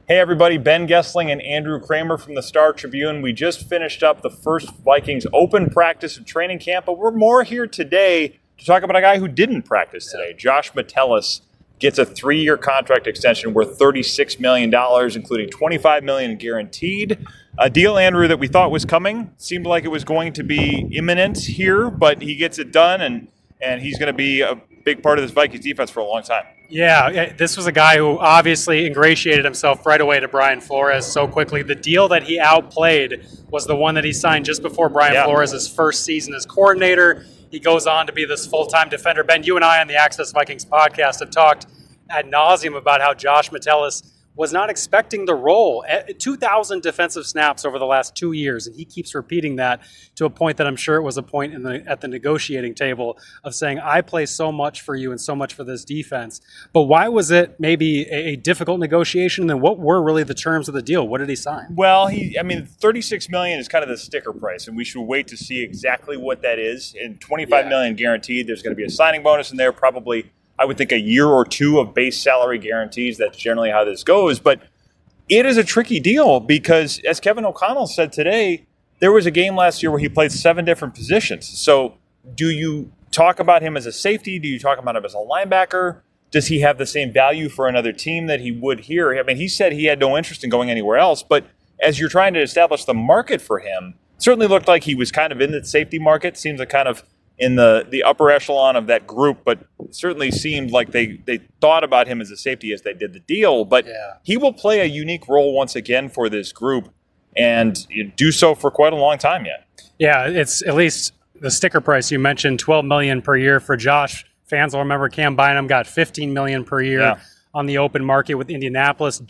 Hey everybody, Ben Goessling and Andrew Krammer from the Star Tribune. We just finished up the first Vikings open practice of training camp, but we're more here today to talk about a guy who didn't practice today. Josh Metellus gets a 3-year contract extension worth $36 million, including $25 million guaranteed. A deal, Andrew, that we thought was coming. Seemed like it was going to be imminent here, but he gets it done, and he's going to be a big part of this Vikings defense for a long time. Yeah, this was a guy who obviously ingratiated himself right away to Brian Flores so quickly. The deal that he outplayed was the one that he signed just before Brian Flores' first season as coordinator. He goes on to be this full-time defender. Ben, you and I on the Access Vikings podcast have talked ad nauseum about how Josh Metellus was not expecting the role. 2,000 defensive snaps over the last 2 years, and he keeps repeating that to a point that I'm sure it was a point at the negotiating table of saying, I play so much for you and so much for this defense. But why was it maybe a difficult negotiation, and then what were really the terms of the deal? What did he sign? Well, $36 million is kind of the sticker price, and we should wait to see exactly what that is. And $25 million guaranteed. There's going to be a signing bonus in there, probably I would think a year or two of base salary guarantees. That's generally how this goes. But it is a tricky deal because, as Kevin O'Connell said today, there was a game last year where he played 7 different positions. So do you talk about him as a safety? Do you talk about him as a linebacker? Does he have the same value for another team that he would here? I mean, he said he had no interest in going anywhere else. But as you're trying to establish the market for him, it certainly looked like he was kind of in the safety market. Seems like kind of in the upper echelon of that group, but it certainly seemed like they thought about him as a safety as they did the deal. But he will play a unique role once again for this group, and do so for quite a long time yet. Yeah, it's at least the sticker price you mentioned, $12 million per year for Josh. Fans will remember Cam Bynum got $15 million per year on the open market with Indianapolis.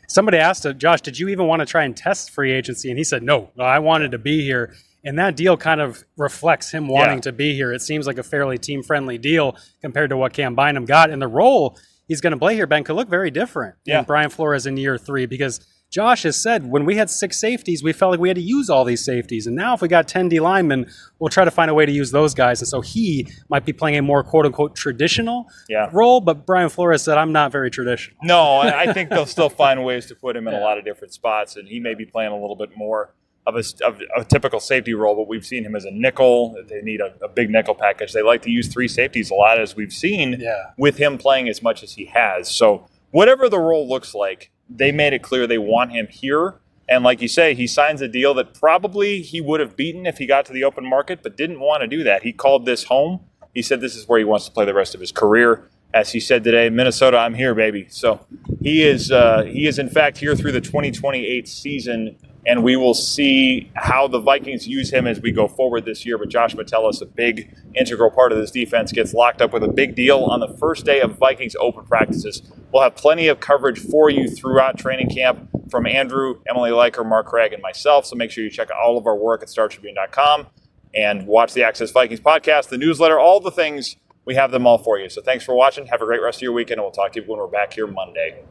Somebody asked him, Josh, did you even want to try and test free agency? And he said, no, I wanted to be here. And that deal kind of reflects him wanting to be here. It seems like a fairly team-friendly deal compared to what Cam Bynum got. And the role he's going to play here, Ben, could look very different than Brian Flores in year 3, because Josh has said when we had 6 safeties, we felt like we had to use all these safeties. And now if we got 10 D linemen, we'll try to find a way to use those guys. And so he might be playing a more quote-unquote traditional role, but Brian Flores said, I'm not very traditional. No, I think they'll still find ways to put him in a lot of different spots, and he may be playing a little bit more of a typical safety role, but we've seen him as a nickel. They need a big nickel package. They like to use 3 safeties a lot, as we've seen with him playing as much as he has. So whatever the role looks like, they made it clear they want him here. And like you say, he signs a deal that probably he would have beaten if he got to the open market, but didn't want to do that. He called this home. He said this is where he wants to play the rest of his career. As he said today, Minnesota, I'm here, baby. So he is in fact here through the 2028 season, and we will see how the Vikings use him as we go forward this year. But Josh Metellus, a big integral part of this defense, gets locked up with a big deal on the first day of Vikings open practices. We'll have plenty of coverage for you throughout training camp from Andrew, Emily Leiker, Mark Craig, and myself. So make sure you check out all of our work at StarTribune.com and watch the Access Vikings podcast, the newsletter, all the things. We have them all for you. So thanks for watching. Have a great rest of your weekend, and we'll talk to you when we're back here Monday.